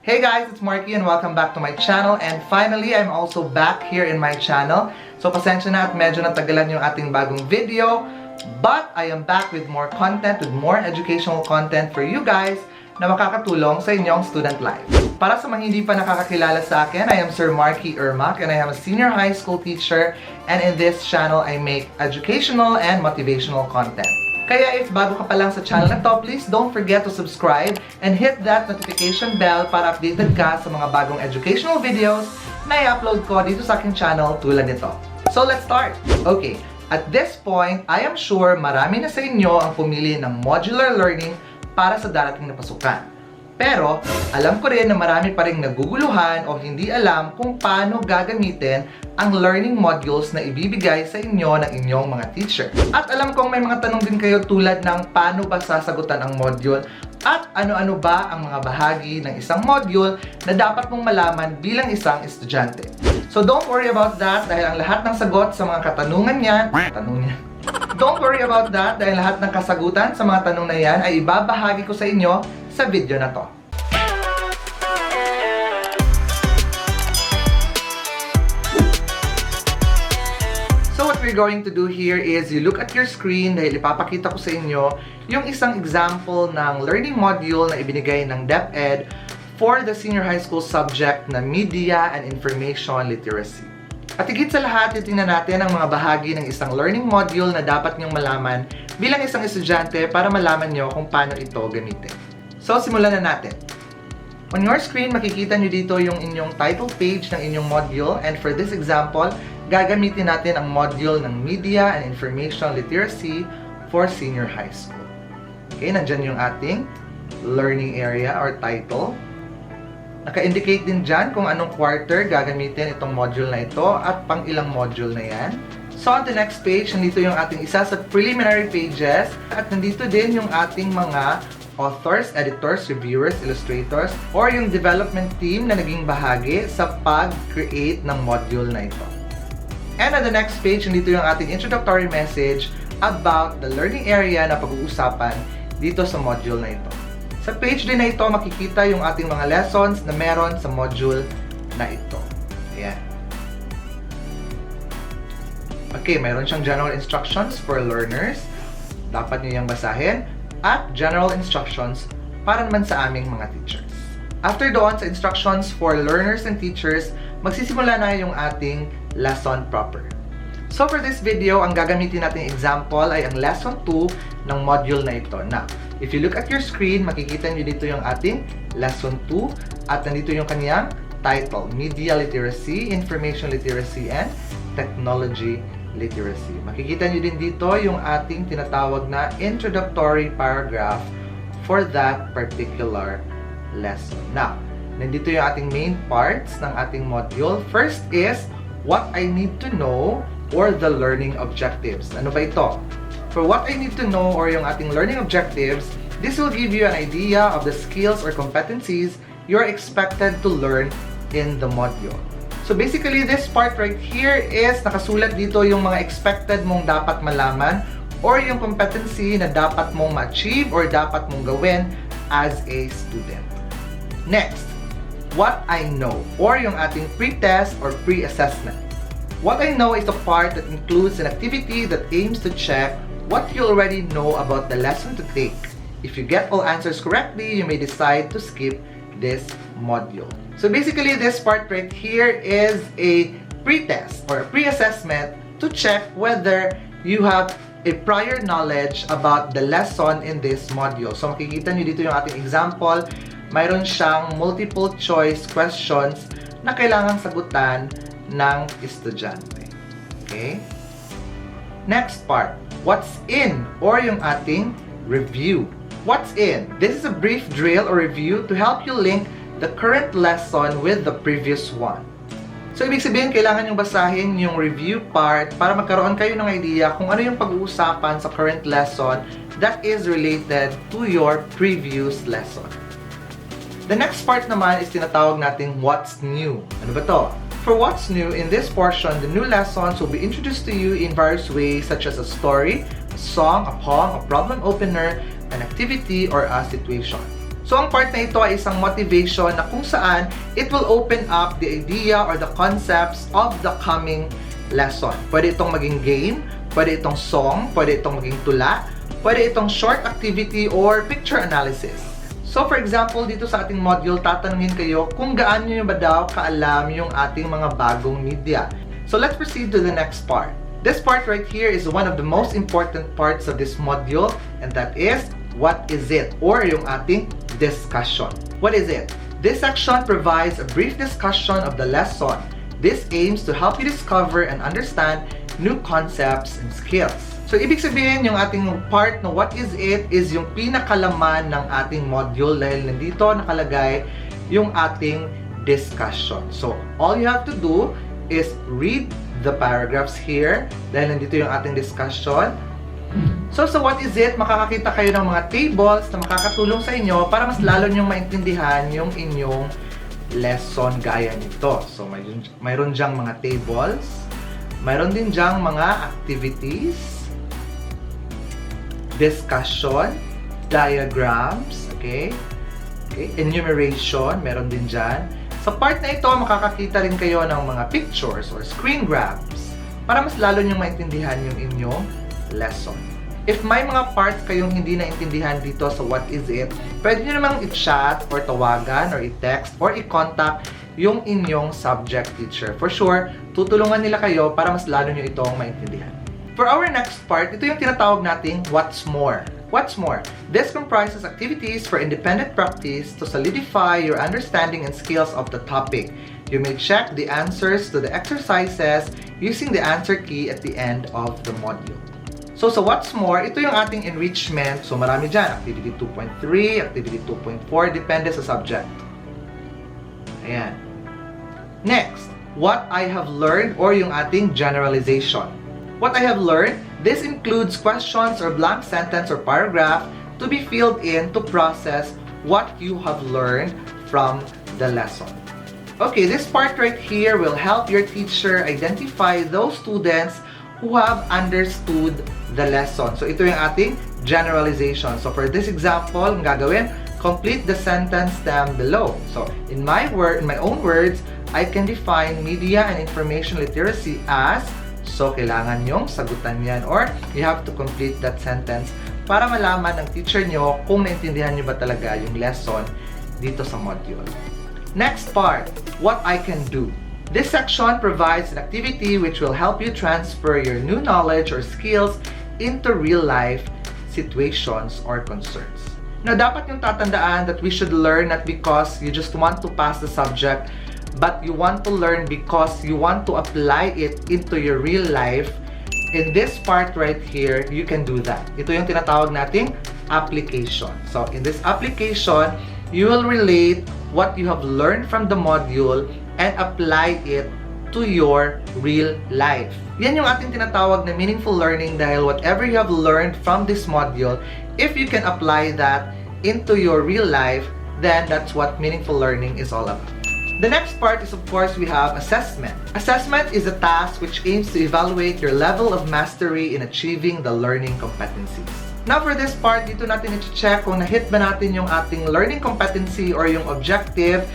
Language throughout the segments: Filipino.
Hey guys, it's Marky and welcome back to my channel. And finally, I'm also back here in my channel. So pasensya na at medyo natagalan yung ating bagong video. But I am back with more content, with more educational content for you guys na makakatulong sa inyong student life. Para sa mga hindi pa nakakakilala sa akin, I am Sir Marky Ermac and I am a senior high school teacher. And in this channel, I make educational and motivational content. Kaya if bago ka pa lang sa channel na to, please don't forget to subscribe and hit that notification bell para updated ka sa mga bagong educational videos na i-upload ko dito sa aking channel tulad nito. So let's start! Okay, at this point, I am sure marami na sa inyo ang pumili ng modular learning para sa darating na pasukan. Pero, alam ko rin na marami pa rin naguguluhan o hindi alam kung paano gagamitin ang learning modules na ibibigay sa inyo ng inyong mga teacher. At alam kong may mga tanong din kayo tulad ng paano ba sasagutan ang module at ano-ano ba ang mga bahagi ng isang module na dapat mong malaman bilang isang estudyante. So don't worry about that dahil ang lahat ng sagot sa mga katanungan yan, Don't worry about that dahil lahat ng kasagutan sa mga tanong na yan ay ibabahagi ko sa inyo sa video na to. So what we're going to do here is you look at your screen dahil ipapakita ko sa inyo yung isang example ng learning module na ibinigay ng DepEd for the senior high school subject na Media and Information Literacy. At higit sa lahat, titingnan natin ang mga bahagi ng isang learning module na dapat niyong malaman bilang isang estudyante para malaman niyo kung paano ito gamitin. So, simulan na natin. On your screen, makikita niyo dito yung inyong title page ng inyong module. And for this example, gagamitin natin ang module ng Media and Information Literacy for senior high school. Okay, nandyan yung ating learning area or title. Naka-indicate din dyan kung anong quarter gagamitin itong module na ito at pang ilang module na yan. So on the next page, nandito yung ating isa sa preliminary pages at nandito din yung ating mga authors, editors, reviewers, illustrators or yung development team na naging bahagi sa pag-create ng module na ito. And on the next page, nandito yung ating introductory message about the learning area na pag-uusapan dito sa module na ito. Sa page din na ito, makikita yung ating mga lessons na meron sa module na ito. Ayan. Okay, meron siyang general instructions for learners. Dapat nyo yung basahin. At general instructions para naman sa aming mga teachers. After doon sa instructions for learners and teachers, magsisimula na yung ating lesson proper. So for this video, ang gagamitin nating example ay ang lesson 2 ng module na ito. Now, if you look at your screen, makikita nyo dito yung ating lesson 2 at nandito yung kanyang title, Media Literacy, Information Literacy, and Technology Literacy. Makikita nyo din dito yung ating tinatawag na introductory paragraph for that particular lesson. Now, nandito yung ating main parts ng ating module. First is what I need to know or the learning objectives. Ano ba ito? For what I need to know or yung ating learning objectives, this will give you an idea of the skills or competencies you're expected to learn in the module. So basically, this part right here is nakasulat dito yung mga expected mong dapat malaman or yung competency na dapat mong ma-achieve or dapat mong gawin as a student. Next, what I know or yung ating pre-test or pre-assessment. What I know is the part that includes an activity that aims to check what you already know about the lesson to take. If you get all answers correctly, you may decide to skip this module. So basically, this part right here is a pre-test or a pre-assessment to check whether you have a prior knowledge about the lesson in this module. So makikita nyo dito yung ating example. Mayroon siyang multiple choice questions na kailangang sagutan ng estudyante. Okay? Next part, what's in or yung ating review. What's in? This is a brief drill or review to help you link the current lesson with the previous one. So, ibig sabihin, kailangan yung basahin yung review part para magkaroon kayo ng idea kung ano yung pag-uusapan sa current lesson that is related to your previous lesson. The next part naman is tinatawag nating what's new. Ano ba to? For what's new, in this portion, the new lessons will be introduced to you in various ways such as a story, a song, a poem, a problem opener, an activity, or a situation. So, ang part na ito ay isang motivation na kung saan it will open up the idea or the concepts of the coming lesson. Pwede itong maging game, pwede itong song, pwede itong maging tula, pwede itong short activity or picture analysis. So, for example, dito sa ating module, tatanungin kayo kung gaano nyo ba daw kaalam yung ating mga bagong media. So, let's proceed to the next part. This part right here is one of the most important parts of this module, and that is, what is it? Or yung ating discussion. What is it? This section provides a brief discussion of the lesson. This aims to help you discover and understand new concepts and skills. So, ibig sabihin, yung ating part na what is it is yung pinakalaman ng ating module dahil nandito nakalagay yung ating discussion. So, all you have to do is read the paragraphs here dahil nandito yung ating discussion. So, what is it? Makakakita kayo ng mga tables na makakatulong sa inyo para mas lalo nyong maintindihan yung inyong lesson gaya nito. So, mayroon dyang mga tables, mayroon din dyang mga activities, discussion, diagrams, okay, enumeration, meron din dyan. Sa part na ito, makakakita rin kayo ng mga pictures or screen grabs para mas lalo nyong maintindihan yung inyong lesson. If may mga parts kayong hindi naintindihan dito sa what is it, pwede nyo namang i-chat or tawagan or i-text or i-contact yung inyong subject teacher. For sure, tutulungan nila kayo para mas lalo nyo itong maintindihan. For our next part, ito yung tinatawag nating what's more. What's more? This comprises activities for independent practice to solidify your understanding and skills of the topic. You may check the answers to the exercises using the answer key at the end of the module. So, what's more, ito yung ating enrichment. So, marami dyan. Activity 2.3, Activity 2.4, depende sa subject. Ayan. Next, what I have learned or yung ating generalization. What I have learned, this includes questions or blank sentence or paragraph to be filled in to process what you have learned from the lesson. Okay, this part right here will help your teacher identify those students who have understood the lesson. So, ito yung ating generalization. So, for this example, ang gagawin, complete the sentence down below. So, in my own words, I can define media and information literacy as, so, kailangan nyong sagutan yan or you have to complete that sentence para malaman ng teacher nyo kung naintindihan nyo ba talaga yung lesson dito sa module. Next part, what I can do. This section provides an activity which will help you transfer your new knowledge or skills into real-life situations or concerns. Now, dapat yung tatandaan that we should learn not because you just want to pass the subject, but you want to learn because you want to apply it into your real life. In this part right here, you can do that. Ito yung tinatawag nating application. So, in this application, you will relate what you have learned from the module and apply it to your real life. Yan yung ating tinatawag na meaningful learning dahil whatever you have learned from this module, if you can apply that into your real life, then that's what meaningful learning is all about. The next part is, of course, we have assessment. Assessment is a task which aims to evaluate your level of mastery in achieving the learning competencies. Now, for this part, dito natin i-check kung na-hit ba natin yung ating learning competency or yung objective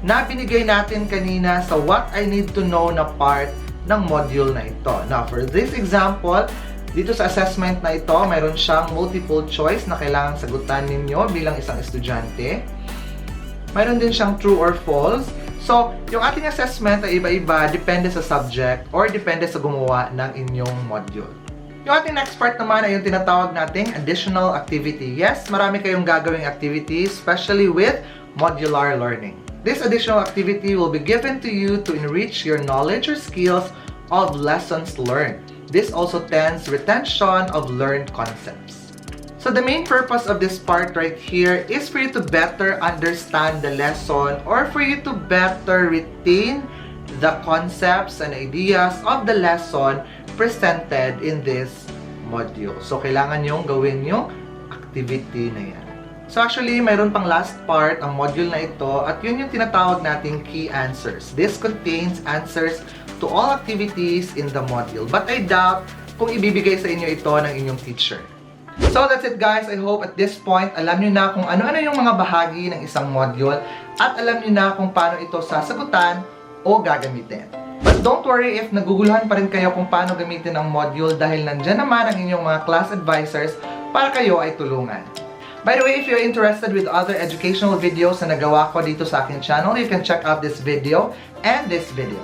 na binigay natin kanina sa what I need to know na part ng module na ito. Now, for this example, dito sa assessment na ito, mayroon siyang multiple choice na kailangang sagutan ninyo bilang isang estudyante. Mayroon din siyang true or false. So, yung ating assessment ay iba-iba, depende sa subject or depende sa gumawa ng inyong module. Yung ating next part naman ay yung tinatawag nating additional activity. Yes, marami kayong gagawing activities, especially with modular learning. This additional activity will be given to you to enrich your knowledge or skills of lessons learned. This also tends retention of learned concepts. So the main purpose of this part right here is for you to better understand the lesson or for you to better retain the concepts and ideas of the lesson presented in this module. So kailangan yung gawin yung activity na yan. So actually, mayroon pang last part ang module na ito at yun yung tinatawag nating key answers. This contains answers to all activities in the module. But I doubt kung ibibigay sa inyo ito ng inyong teacher. So that's it guys. I hope at this point, alam nyo na kung ano-ano yung mga bahagi ng isang module at alam nyo na kung paano ito sasagutan o gagamitin. But don't worry if naguguluhan pa rin kayo kung paano gamitin ang module dahil nandyan naman ang inyong mga class advisors para kayo ay tulungan. By the way, if you're interested with other educational videos na nagawa ko dito sa aking channel, you can check out this video and this video.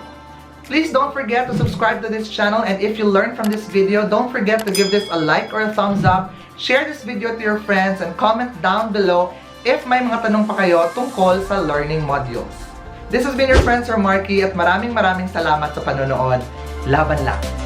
Please don't forget to subscribe to this channel, and if you learned from this video, don't forget to give this a like or a thumbs up, share this video to your friends, and comment down below if may mga tanong pa kayo tungkol sa learning modules. This has been your friend Sir Marky at maraming salamat sa panonood. Laban lang!